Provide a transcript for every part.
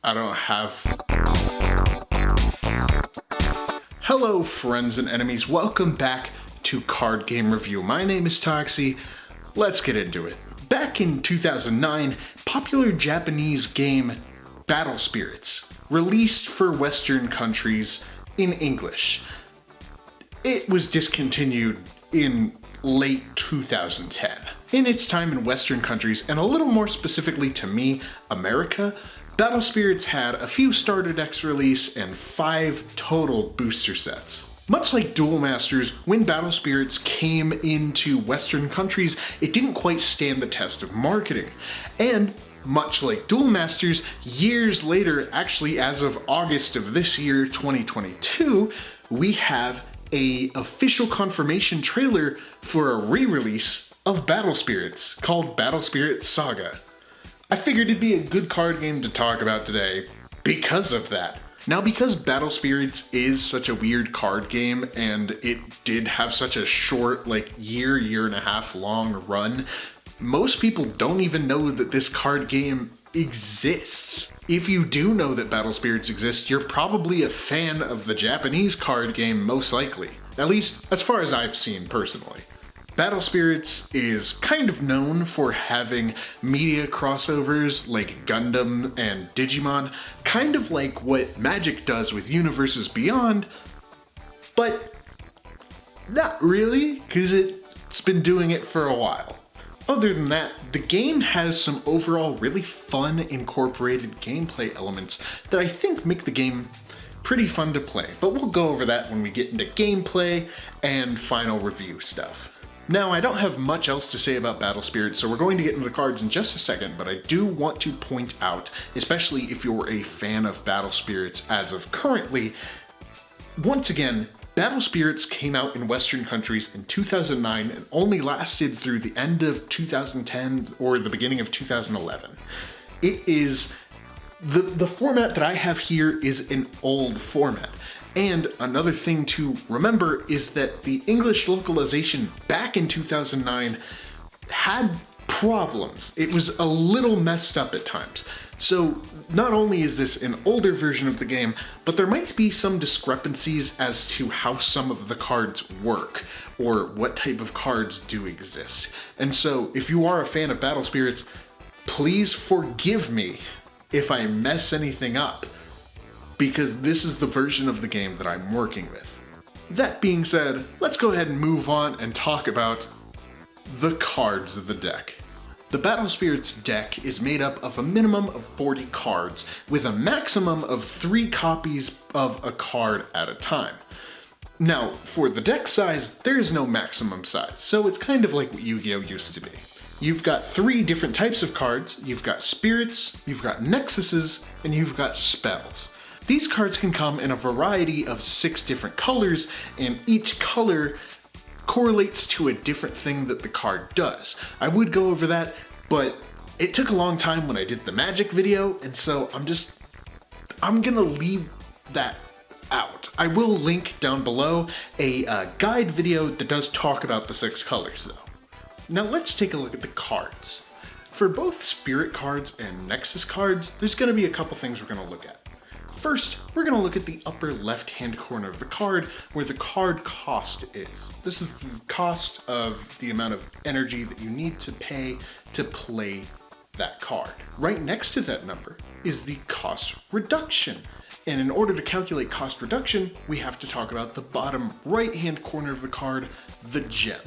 I don't have... Hello friends and enemies, welcome back to Card Game Review. My name is Toxy. Let's get into it. Back in 2009, popular Japanese game Battle Spirits released for Western countries in English. It was discontinued in late 2010. In its time in Western countries, and a little more specifically to me, America, Battle Spirits had a few starter decks release and 5 total booster sets. Much like Duel Masters, when Battle Spirits came into Western countries, it didn't quite stand the test of marketing. And much like Duel Masters, years later, actually as of August of this year, 2022, we have an official confirmation trailer for a re-release of Battle Spirits called Battle Spirits Saga. I figured it'd be a good card game to talk about today because of that. Now, because Battle Spirits is such a weird card game and it did have such a short, year and a half long run, most people don't even know that this card game exists. If you do know that Battle Spirits exists, you're probably a fan of the Japanese card game, most likely. At least, as far as I've seen personally. Battle Spirits is kind of known for having media crossovers like Gundam and Digimon, kind of like what Magic does with Universes Beyond, but not really, because it's been doing it for a while. Other than that, the game has some overall really fun incorporated gameplay elements that I think make the game pretty fun to play, but we'll go over that when we get into gameplay and final review stuff. Now, I don't have much else to say about Battle Spirits, so we're going to get into the cards in just a second, but I do want to point out, especially if you're a fan of Battle Spirits as of currently, once again, Battle Spirits came out in Western countries in 2009 and only lasted through the end of 2010 or the beginning of 2011. It is... The format that I have here is an old format. And another thing to remember is that the English localization back in 2009 had problems. It was a little messed up at times. So not only is this an older version of the game, but there might be some discrepancies as to how some of the cards work, or what type of cards do exist. And so if you are a fan of Battle Spirits, please forgive me if I mess anything up, because this is the version of the game that I'm working with. That being said, let's go ahead and move on and talk about the cards of the deck. The Battle Spirits deck is made up of a minimum of 40 cards, with a maximum of 3 copies of a card at a time. Now, for the deck size, there is no maximum size, so it's kind of like what Yu-Gi-Oh! Used to be. You've got 3 different types of cards. You've got spirits, you've got nexuses, and you've got spells. These cards can come in a variety of 6 different colors, and each color correlates to a different thing that the card does. I would go over that, but it took a long time when I did the Magic video, and so I'm gonna leave that out. I will link down below a guide video that does talk about the 6 colors though. Now let's take a look at the cards. For both Spirit cards and Nexus cards, there's going to be a couple things we're going to look at. First, we're going to look at the upper left-hand corner of the card where the card cost is. This is the cost of the amount of energy that you need to pay to play that card. Right next to that number is the cost reduction. And in order to calculate cost reduction, we have to talk about the bottom right-hand corner of the card, the gem.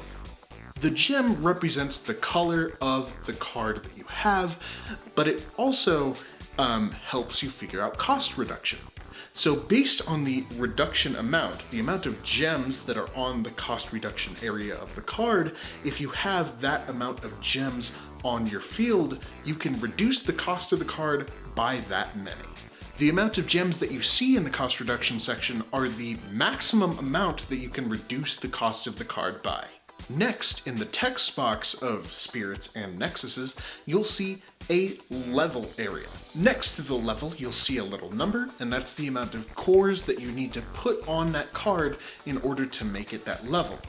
The gem represents the color of the card that you have, but it also helps you figure out cost reduction. So based on the reduction amount, the amount of gems that are on the cost reduction area of the card, if you have that amount of gems on your field, you can reduce the cost of the card by that many. The amount of gems that you see in the cost reduction section are the maximum amount that you can reduce the cost of the card by. Next, in the text box of Spirits and Nexuses, you'll see a level area. Next to the level, you'll see a little number, and that's the amount of cores that you need to put on that card in order to make it that level.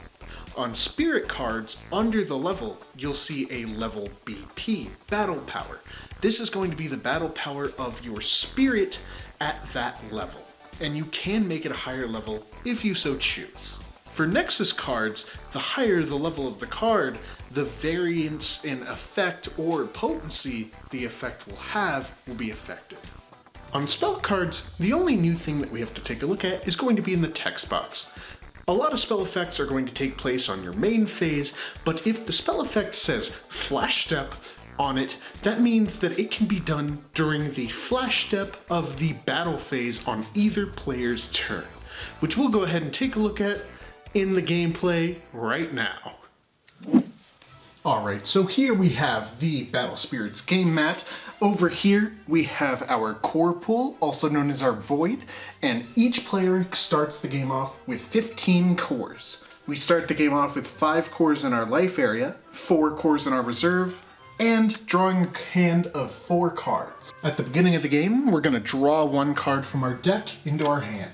On spirit cards, under the level, you'll see a level BP, battle power. This is going to be the battle power of your spirit at that level, and you can make it a higher level if you so choose. For Nexus cards, the higher the level of the card, the variance in effect or potency the effect will be affected. On spell cards, the only new thing that we have to take a look at is going to be in the text box. A lot of spell effects are going to take place on your main phase, but if the spell effect says Flash Step on it, that means that it can be done during the Flash Step of the battle phase on either player's turn, which we'll go ahead and take a look at in the gameplay right now. Alright, so here we have the Battle Spirits game mat. Over here we have our core pool, also known as our void, and each player starts the game off with 15 cores. We start the game off with 5 cores in our life area, 4 cores in our reserve, and drawing a hand of 4 cards. At the beginning of the game, we're going to draw 1 card from our deck into our hand.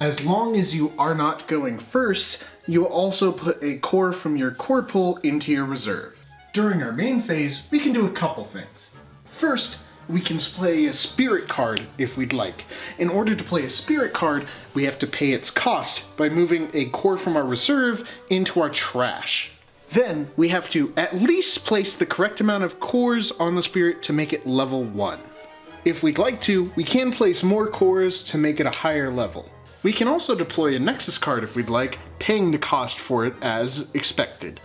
As long as you are not going first, you will also put a core from your core pool into your reserve. During our main phase, we can do a couple things. First, we can play a spirit card if we'd like. In order to play a spirit card, we have to pay its cost by moving a core from our reserve into our trash. Then, we have to at least place the correct amount of cores on the spirit to make it level 1. If we'd like to, we can place more cores to make it a higher level. We can also deploy a Nexus card if we'd like, paying the cost for it as expected.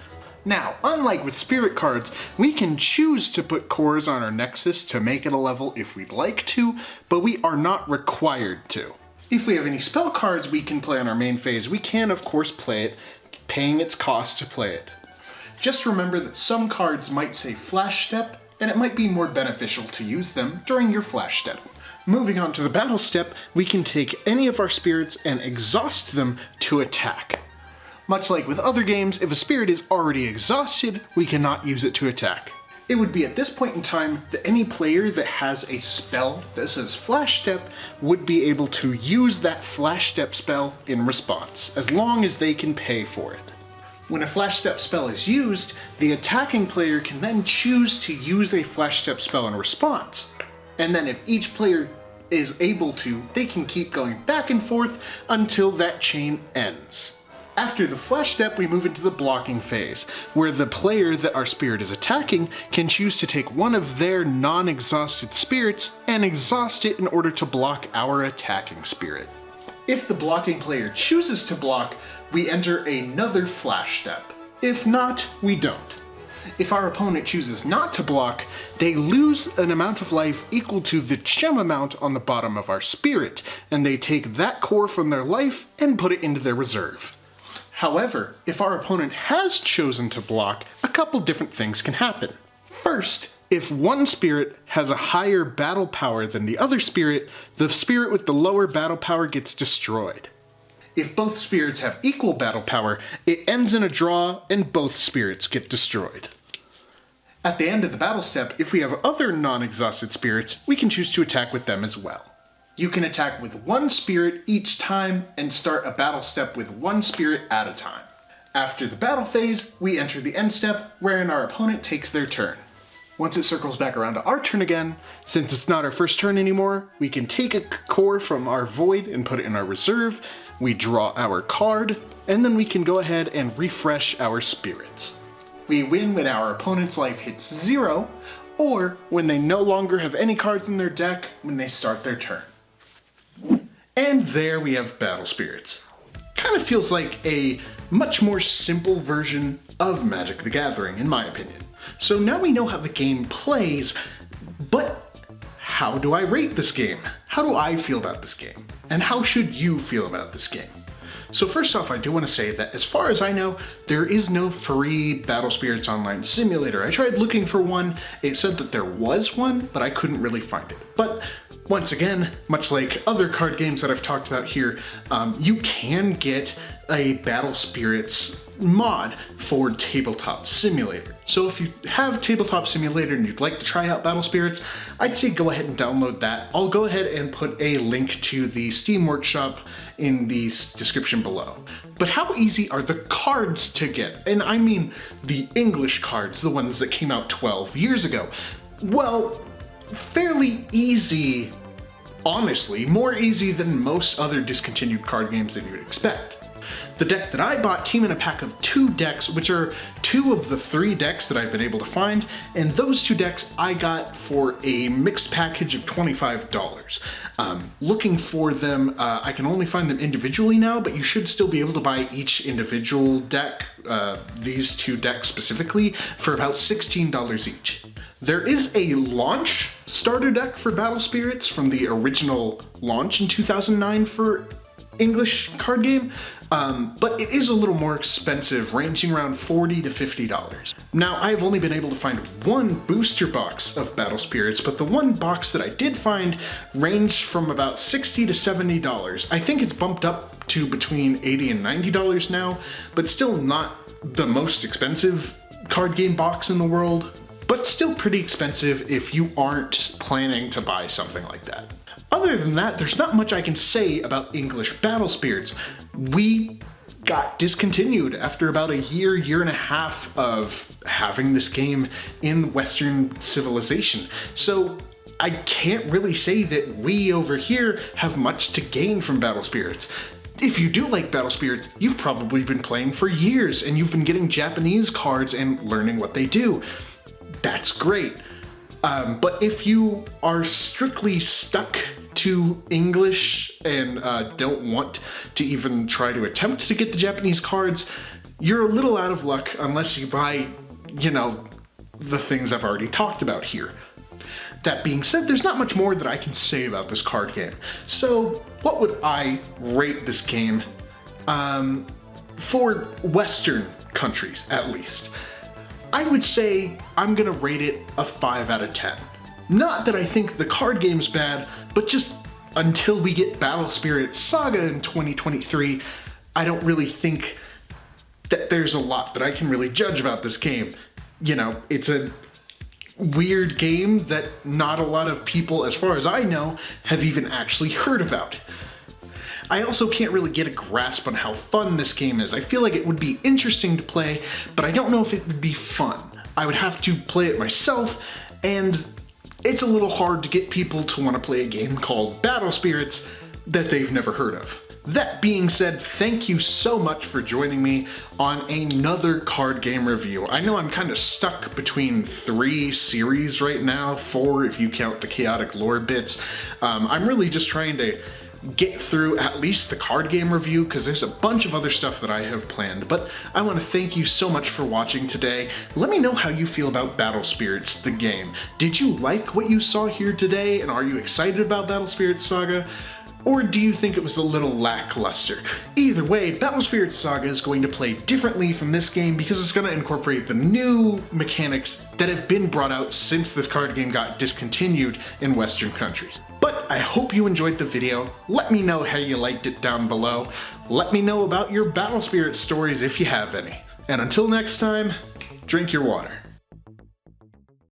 Now, unlike with Spirit cards, we can choose to put cores on our Nexus to make it a level if we'd like to, but we are not required to. If we have any spell cards we can play on our main phase, we can of course play it, paying its cost to play it. Just remember that some cards might say Flash Step, and it might be more beneficial to use them during your Flash Step. Moving on to the battle step, we can take any of our spirits and exhaust them to attack. Much like with other games, if a spirit is already exhausted, we cannot use it to attack. It would be at this point in time that any player that has a spell that says Flash Step would be able to use that Flash Step spell in response, as long as they can pay for it. When a Flash Step spell is used, the attacking player can then choose to use a Flash Step spell in response. And then if each player is able to, they can keep going back and forth until that chain ends. After the Flash Step, we move into the blocking phase, where the player that our spirit is attacking can choose to take one of their non-exhausted spirits and exhaust it in order to block our attacking spirit. If the blocking player chooses to block, we enter another Flash Step. If not, we don't. If our opponent chooses not to block, they lose an amount of life equal to the gem amount on the bottom of our spirit, and they take that core from their life and put it into their reserve. However, if our opponent has chosen to block, a couple different things can happen. First, if one spirit has a higher battle power than the other spirit, the spirit with the lower battle power gets destroyed. If both spirits have equal battle power, it ends in a draw and both spirits get destroyed. At the end of the battle step, if we have other non-exhausted spirits, we can choose to attack with them as well. You can attack with one spirit each time and start a battle step with one spirit at a time. After the battle phase, we enter the end step, wherein our opponent takes their turn. Once it circles back around to our turn again, since it's not our first turn anymore, we can take a core from our void and put it in our reserve, we draw our card, and then we can go ahead and refresh our spirits. We win when our opponent's life hits 0, or when they no longer have any cards in their deck when they start their turn. And there we have Battle Spirits. Kind of feels like a much more simple version of Magic the Gathering, in my opinion. So now we know how the game plays, but how do I rate this game? How do I feel about this game? And how should you feel about this game? So first off, I do want to say that as far as I know, there is no free Battle Spirits Online simulator. I tried looking for one, it said that there was one, but I couldn't really find it. But Once again, much like other card games that I've talked about here, you can get a Battle Spirits mod for Tabletop Simulator. So if you have Tabletop Simulator and you'd like to try out Battle Spirits, I'd say go ahead and download that. I'll go ahead and put a link to the Steam Workshop in the description below. But how easy are the cards to get? And I mean the English cards, the ones that came out 12 years ago. Well, fairly easy, honestly, more easy than most other discontinued card games that you would expect. The deck that I bought came in a pack of 2 decks, which are 2 of the 3 decks that I've been able to find, and those 2 decks I got for a mixed package of $25. Looking for them, I can only find them individually now, but you should still be able to buy each individual deck, these 2 decks specifically, for about $16 each. There is a launch starter deck for Battle Spirits from the original launch in 2009 for English card game, but it is a little more expensive, ranging around $40 to $50. Now, I've only been able to find 1 booster box of Battle Spirits, but the 1 box that I did find ranged from about $60 to $70. I think it's bumped up to between $80 and $90 now, but still not the most expensive card game box in the world, but still pretty expensive if you aren't planning to buy something like that. Other than that, there's not much I can say about English Battle Spirits. We got discontinued after about a year and a half of having this game in Western civilization. So I can't really say that we over here have much to gain from Battle Spirits. If you do like Battle Spirits, you've probably been playing for years and you've been getting Japanese cards and learning what they do. That's great. But if you are strictly stuck to English and don't want to even try to attempt to get the Japanese cards, you're a little out of luck unless you buy, you know, the things I've already talked about here. That being said, there's not much more that I can say about this card game. So what would I rate this game for Western countries, at least? I would say I'm gonna rate it a 5 out of 10. Not that I think the card game's bad, but just until we get Battle Spirits Saga in 2023, I don't really think that there's a lot that I can really judge about this game. You know, it's a weird game that not a lot of people, as far as I know, have even actually heard about. I also can't really get a grasp on how fun this game is. I feel like it would be interesting to play, but I don't know if it would be fun. I would have to play it myself, and it's a little hard to get people to want to play a game called Battle Spirits that they've never heard of. That being said, thank you so much for joining me on another card game review. I know I'm kind of stuck between 3 series right now, 4 if you count the chaotic lore bits. I'm really just trying to get through at least the card game review because there's a bunch of other stuff that I have planned, but I want to thank you so much for watching today. Let me know how you feel about Battle Spirits, the game. Did you like what you saw here today, and are you excited about Battle Spirits Saga? Or do you think it was a little lackluster? Either way, Battle Spirits Saga is going to play differently from this game because it's going to incorporate the new mechanics that have been brought out since this card game got discontinued in Western countries. But I hope you enjoyed the video. Let me know how you liked it down below. Let me know about your Battle Spirits stories if you have any. And until next time, drink your water.